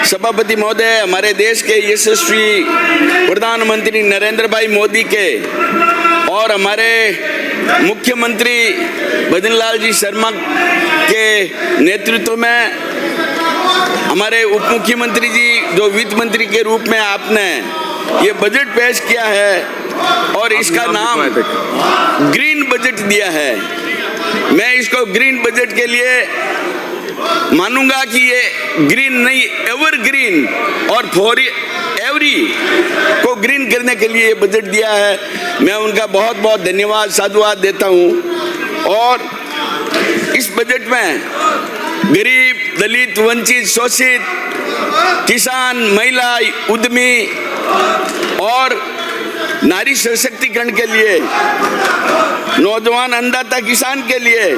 सभापति महोदय, हमारे देश के यशस्वी प्रधानमंत्री नरेंद्र भाई मोदी के और हमारे मुख्यमंत्री भजन लाल जी शर्मा के नेतृत्व में हमारे उप मुख्यमंत्री जी जो वित्त मंत्री के रूप में आपने ये बजट पेश किया है और इसका नाम ग्रीन बजट दिया है। मैं इसको ग्रीन बजट के लिए मानूंगा कि ये ग्रीन नहीं, एवर ग्रीन और फॉर एवरी को ग्रीन करने के लिए बजट दिया है। मैं उनका बहुत बहुत धन्यवाद साधुवाद देता हूँ। और इस बजट में गरीब, दलित, वंचित, शोषित, किसान, महिला, उद्यमी और नारी सशक्तिकरण के लिए, नौजवान अन्नदाता किसान के लिए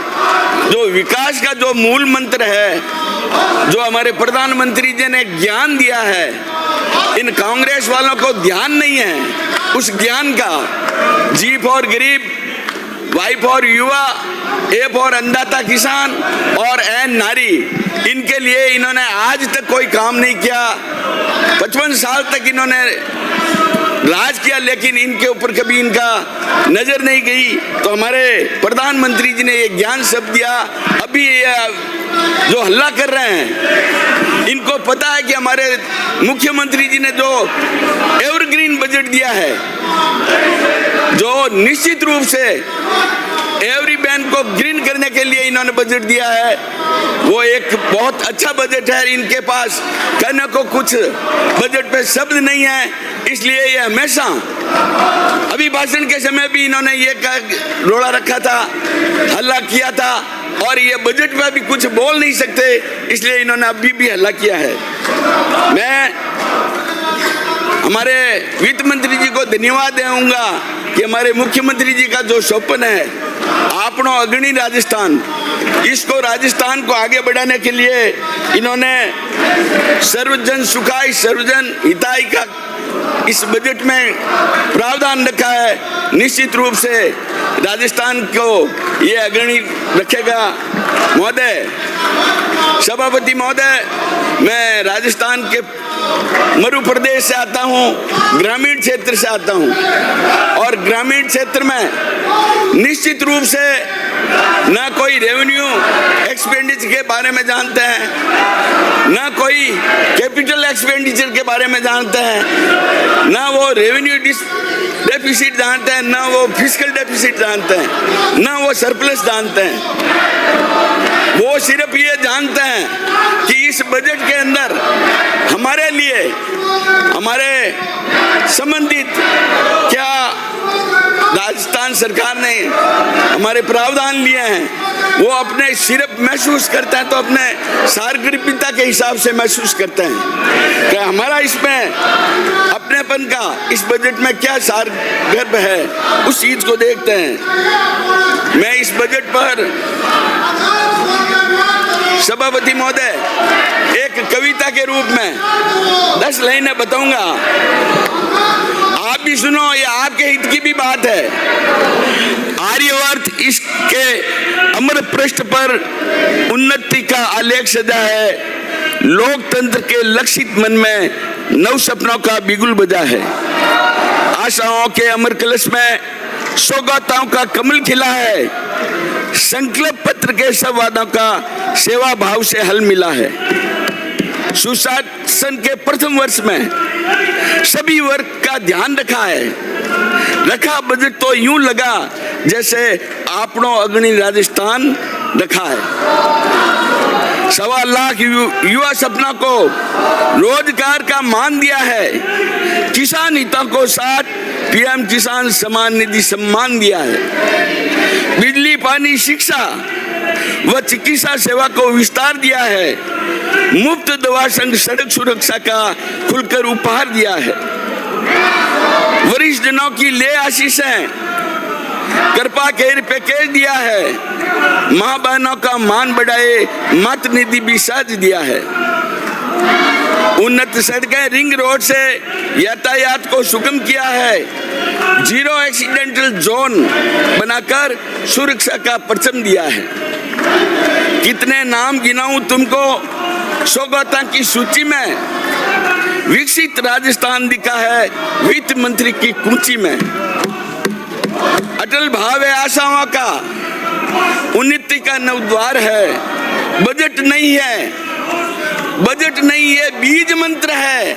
जो विकास का जो मूल मंत्र है, जो हमारे प्रधानमंत्री जी ने ज्ञान दिया है, इन कांग्रेस वालों को ध्यान नहीं है उस ज्ञान का। जी फॉर गरीब, वाई फॉर युवा, ए फॉर अन्नदाता किसान और एन नारी, इनके लिए इन्होंने आज तक कोई काम नहीं किया। 55 साल तक इन्होंने राज किया, लेकिन इनके ऊपर कभी इनका नजर नहीं गई। तो हमारे प्रधानमंत्री जी ने ये ज्ञान शब्द दिया। अभी ये जो हल्ला कर रहे हैं, इनको पता है कि हमारे मुख्यमंत्री जी ने जो एवरग्रीन बजट दिया है, जो निश्चित रूप से एवरी बैन को ग्रीन करने के लिए इन्होंने बजट दिया है, वो एक बहुत अच्छा बजट है। इनके पास कहने को कुछ बजट पे शब्द नहीं है, इसलिए ये हमेशा अभिभाषण के समय भी इन्होंने ये रोड़ा रखा था, हल्ला किया था, और ये बजट में भी कुछ बोल नहीं सकते, इसलिए इन्होंने अभी भी हल्ला किया है। मैं हमारे वित्त मंत्री जी को धन्यवाद दूंगा कि हमारे मुख्यमंत्री जी का जो स्वप्न है आपनो अग्रणी राजस्थान, इसको राजस्थान को आगे बढ़ाने के लिए इन्होंने सर्वजन सुखाय सर्वजन हिताय का इस बजट में प्रावधान रखा है। निश्चित रूप से राजस्थान को ये अग्रणी रखेगा। महोदय, सभापति महोदय, मैं राजस्थान के मरु प्रदेश से आता हूँ, ग्रामीण क्षेत्र से आता हूँ, और ग्रामीण क्षेत्र में निश्चित रूप से ना कोई रेवेन्यू एक्सपेंडिचर के बारे में जानते हैं, ना कोई कैपिटल एक्सपेंडिचर के बारे में जानते हैं, ना वो रेवेन्यू डेफिसिट जानते हैं, ना वो फिस्कल डेफिसिट जानते हैं, ना वो सरप्लस जानते हैं। वो सिर्फ ये जानते हैं कि इस बजट के अंदर हमारे लिए, हमारे संबंधित क्या राजस्थान सरकार ने हमारे प्रावधान लिए हैं, वो अपने सिर्फ महसूस करते हैं तो अपने सार्वग्रिकता के हिसाब से महसूस करते हैं कि हमारा इसमें अपनेपन का इस बजट में क्या सारगर्भ है, उस चीज को देखते हैं। मैं इस बजट पर सभापति महोदय एक कविता के रूप में 10 लाइनें बताऊंगा, आप भी सुनो, ये आपके हित की भी बात है। आर्यवर्त इसके अमर पृष्ठ पर उन्नति का आलेख सजा है, लोकतंत्र के लक्षित मन में नव सपनों का बिगुल बजा है। आशाओं के अमर कलश में सौगातों का कमल खिला है, संकल्प पत्र के सब वादों का सेवा भाव से हल मिला है। सुशासन के प्रथम वर्ष में सभी वर्ग का ध्यान रखा है, रखा बजट तो यूं लगा जैसे आपनो अग्रणी राजस्थान रखा है। 1.25 लाख युवा सपना को रोजगार का मान दिया है, किसान हितों को साथ पीएम किसान सम्मान निधि सम्मान दिया है। बिजली, पानी, शिक्षा व चिकित्सा सेवा को विस्तार दिया है, मुफ्त दवा संग सड़क सुरक्षा का खुलकर उपहार दिया है। वरिष्ठ जनों की ले आशीषें कृपा केयर पैकेज दिया है, माँ बहनों का मान बढ़ाए मातृ निधि भी साज दिया है। उन्नत सड़कें रिंग रोड से यातायात को सुगम किया है, 0 एक्सीडेंटल जोन बनाकर सुरक्षा का परचम दिया है। कितने नाम गिनाऊं तुमको, सौगातों की सूची में विकसित राजस्थान दिखा है वित्त मंत्री की कुंची में। अटल भाव है आशाओं का, उन्नति का नवद्वार है। बजट नहीं है, बजट नहीं है बीज मंत्र है,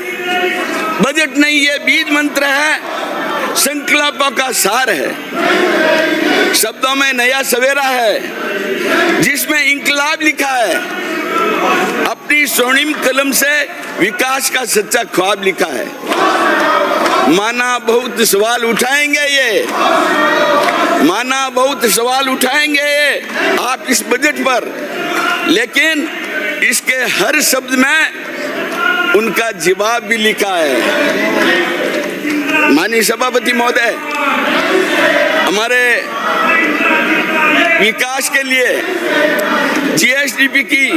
बजट नहीं है बीज मंत्र है, संकल्पों का सार है। शब्दों में नया सवेरा है जिसमें इंकलाब लिखा है। अपनी स्वर्णिम कलम से विकास का सच्चा ख्वाब लिखा है। माना बहुत सवाल उठाएंगे ये, माना बहुत सवाल उठाएंगे ये आप इस बजट पर, लेकिन इसके हर शब्द में उनका जवाब भी लिखा है। माननीय सभापति महोदय, हमारे विकास के लिए जीएसडीपी की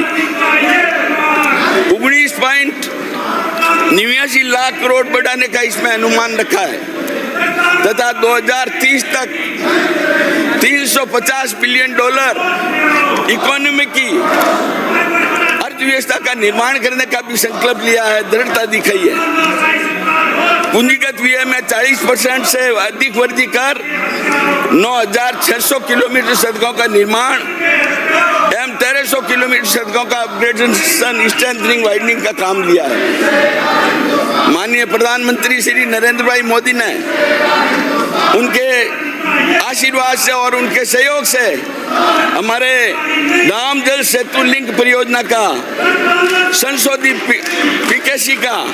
19.89 लाख करोड़ बढ़ाने का इसमें अनुमान रखा है तथा 2030 तक $350 बिलियन इकोनॉमी की अर्थव्यवस्था का निर्माण करने का भी संकल्प लिया है, दृढ़ता दिखाई है। पूंजीगत व्यय में 40% से अधिक वृद्धि कर 9,600 किलोमीटर सड़कों का निर्माण एवं 1,300 किलोमीटर सड़कों का अपग्रेडेशन, स्ट्रेंथनिंग, वाइडनिंग का काम लिया है। माननीय प्रधानमंत्री श्री नरेंद्र भाई मोदी ने उनके आशीर्वाद से और उनके सहयोग से हमारे राम जल सेतु लिंक परियोजना का संशोधित पीकेसी का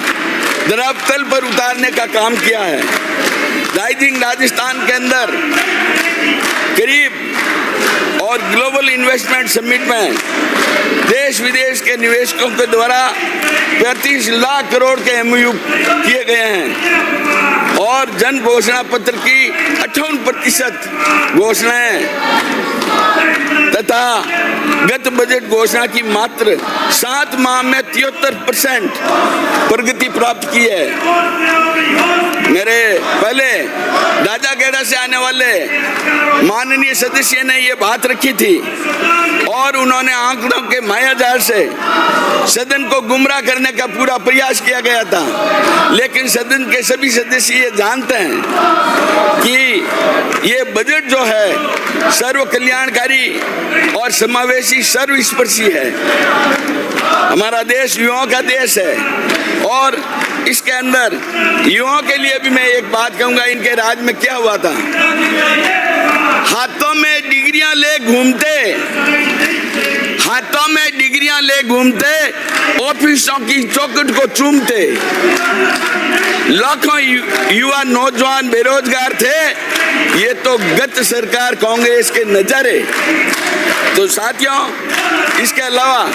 धरातल पर उतारने का काम किया है। राइजिंग राजस्थान के अंदर करीब और ग्लोबल इन्वेस्टमेंट समिट में देश विदेश के निवेशकों के द्वारा 35 लाख करोड़ के एमओयू किए गए हैं और जन घोषणा पत्र की 58% घोषणाएं तथा गत बजट घोषणा की मात्र 7 माह में 73% प्रगति प्राप्त की है। मेरे पहले राजाखेड़ा से आने वाले माननीय सदस्य ने ये बात रखी थी और उन्होंने आंकड़ों के मायाजाल से सदन को गुमराह करने का पूरा प्रयास किया गया था, लेकिन सदन के सभी सदस्य ये जानते हैं कि ये बजट जो है सर्व कल्याणकारी और समावेशी सर्वस्पर्शी है। हमारा देश युवाओं का देश है और इसके अंदर युवाओं के लिए भी मैं एक बात कहूंगा, इनके राज में क्या हुआ था। हाथों में डिग्रियां ले घूमते, हाथों में डिग्रियां ले घूमते, ऑफिसों की चौखट को चूमते, लाखों युवा नौजवान बेरोजगार थे। ये तो गत सरकार कांग्रेस के नजारे। तो साथियों, इसके अलावा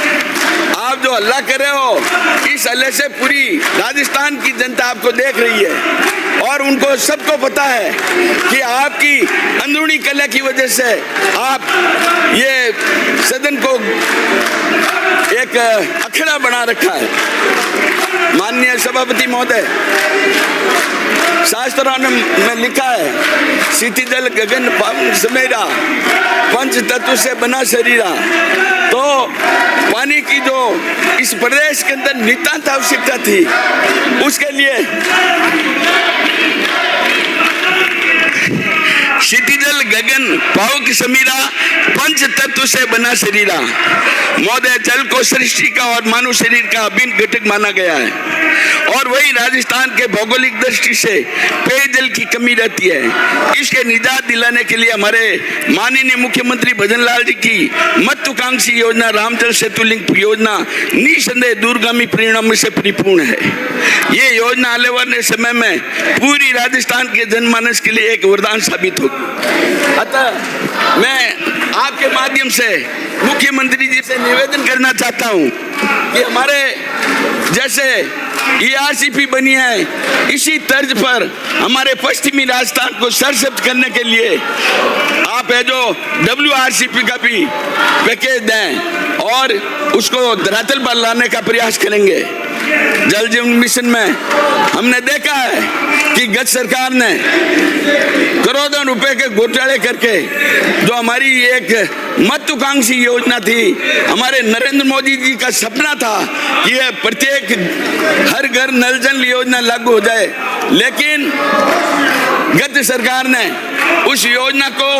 आप जो हल्ला कर रहे हो, इस हल्ले से पूरी राजस्थान की जनता आपको देख रही है और उनको सबको पता है कि आपकी अंदरूनी कलह की वजह से आप ये सदन को एक अखड़ा बना रखा है। माननीय सभापति महोदय, शास्त्रों में लिखा है, क्षिति जल गगन पावन समेरा, पंच तत्व से बना शरीरा। तो पानी की जो इस प्रदेश के अंदर नितांत आवश्यकता थी, उसके लिए क्षितिजल गगन पावक समीरा, पंच तत्व से बना शरीरा। महोदय, जल को सृष्टि का और मानव शरीर का अभिन्न घटक माना गया है और वही राजस्थान के भौगोलिक दृष्टि से पेयजल की कमी रहती है। इसके निजात दिलाने के लिए हमारे माननीय मुख्यमंत्री भजनलाल जी की महत्वाकांक्षी योजना राम जल सेतु लिंक योजना निसंदेह दूरगामी परिणामों से परिपूर्ण है। ये योजना आने वाले समय में पूरी राजस्थान के जनमानस के लिए एक वरदान साबित होगी। अतः मैं आपके माध्यम से मुख्यमंत्री जी से निवेदन करना चाहता हूं कि हमारे जैसे ERCP बनी है, इसी तर्ज पर हमारे पश्चिमी राजस्थान को सरसब्ज करने के लिए आप है जो WRCP का भी पैकेज दें और उसको धरातल पर लाने का प्रयास करेंगे। जल जीवन मिशन में हमने देखा है कि गत सरकार ने करोड़ों रुपए के घोटाले करके जो हमारी एक महत्वाकांक्षी योजना थी, हमारे नरेंद्र मोदी जी का सपना था कि यह प्रत्येक हर घर नल जल योजना लागू हो जाए, लेकिन गत सरकार ने उस योजना को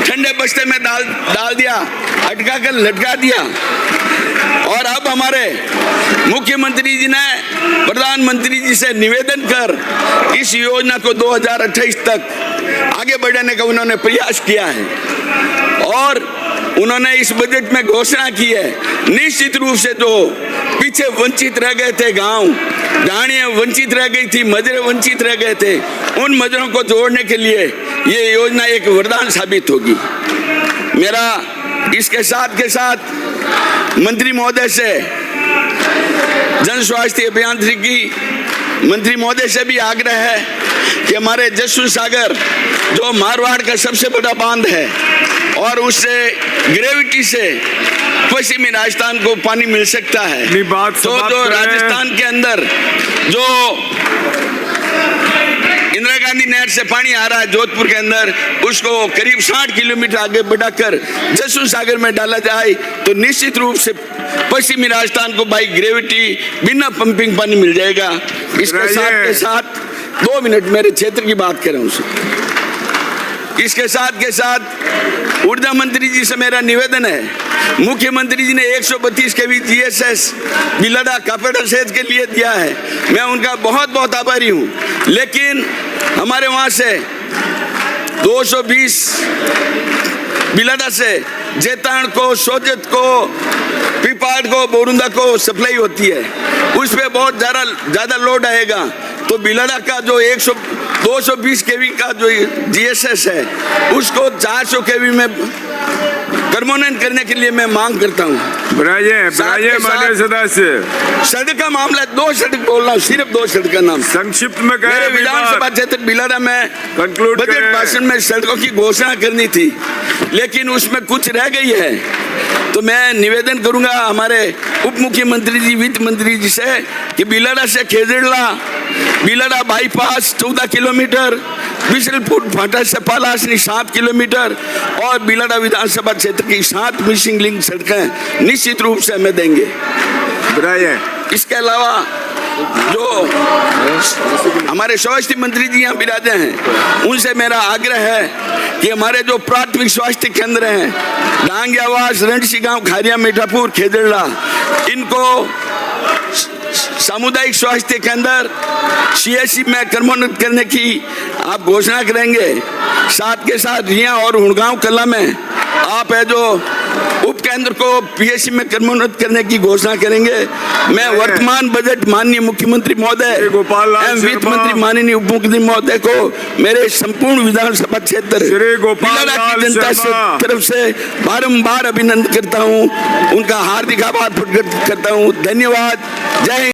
ठंडे बस्ते में डाल दिया, अटका कर लटका दिया। और अब हमारे मुख्यमंत्री जी ने प्रधानमंत्री जी से निवेदन कर इस योजना को 2028 तक आगे बढ़ाने का उन्होंने प्रयास किया है और उन्होंने इस बजट में घोषणा की है। निश्चित रूप से जो पीछे वंचित रह गए थे गांव, ढाणियां वंचित रह गई थी, मजरे वंचित रह गए थे, उन मजरों को जोड़ने के लिए ये योजना एक वरदान साबित होगी। मेरा इसके साथ के साथ मंत्री महोदय से, जन स्वास्थ्य अभियांत्रिकी मंत्री महोदय से भी आग्रह है कि हमारे जसवंत सागर जो मारवाड़ का सबसे बड़ा बांध है और उससे ग्रेविटी से पश्चिमी राजस्थान को पानी मिल सकता है, तो जो राजस्थान के अंदर जो इंदिरा गांधी नहर से पानी आ रहा है जोधपुर के अंदर, उसको करीब 60 किलोमीटर आगे बढ़ाकर जसवंत सागर में डाला जाए तो निश्चित रूप से पश्चिमी राजस्थान को बाई ग्रेविटी बिना पंपिंग पानी मिल जाएगा। इसके साथ के साथ 2 मिनट मेरे क्षेत्र की बात कर रहा हूँ। इसके साथ के साथ ऊर्जा मंत्री जी से मेरा निवेदन है, मुख्यमंत्री जी ने 132 केवी GSS बिलाडा कापेटा सेज के लिए दिया है, मैं उनका बहुत बहुत आभारी हूँ, लेकिन हमारे वहाँ से 220 बिलाडा से जेतान को, सोजत को, पिपाड़ को, बोरुंदा को सप्लाई होती है, उस पर बहुत ज़्यादा लोड आएगा, तो बिलाडा का जो 220 केवी का जो GSS है उसको 400 केवी में परमानेंट करने के लिए मैं मांग करता हूँ। माननीय सदस्य, सड़क का मामला 2 सड़क बोल रहा हूँ, सिर्फ 2 सड़क का नाम संक्षिप्त में मेरे विधानसभा क्षेत्र बिलाडा में बजट भाषण में सड़कों की घोषणा करनी थी, लेकिन उसमें कुछ रह गई है, तो मैं निवेदन करूंगा हमारे उप मुख्यमंत्री जी, वित्त मंत्री जी से कि बिलाडा से खेजड़ला, बिलाडा बाईपास 14 किलोमीटर, बिशलपुर फाटा से पालासनी 7 किलोमीटर और बिलाडा विधानसभा क्षेत्र की 7 मिसिंग लिंक सड़कें निश्चित रूप से हमें देंगे। इसके अलावा जो हमारे स्वास्थ्य मंत्री जी यहाँ विराजे हैं, उनसे मेरा आग्रह है कि हमारे जो प्राथमिक स्वास्थ्य केंद्र हैं, डांगियावास, रणसी गांव, खारिया, मीठापुर, खेजड़ला, इनको सामुदायिक स्वास्थ्य केंद्र CSC में क्रमोन्नत करने की आप घोषणा करेंगे। साथ के साथ रिया और हुड़गांव कला में आप है जो उप केंद्र को PSC में क्रमोन्नत करने की घोषणा करेंगे। मैं वर्तमान बजट माननीय मुख्यमंत्री महोदय एवं वित्त मंत्री माननीय उप मुख्यमंत्री महोदय को मेरे संपूर्ण विधानसभा क्षेत्र बिलाडा की जनता से तरफ से बारंबार अभिनंदन करता हूं, उनका हार्दिक आभार प्रकट करता हूं। धन्यवाद। जय हिंद।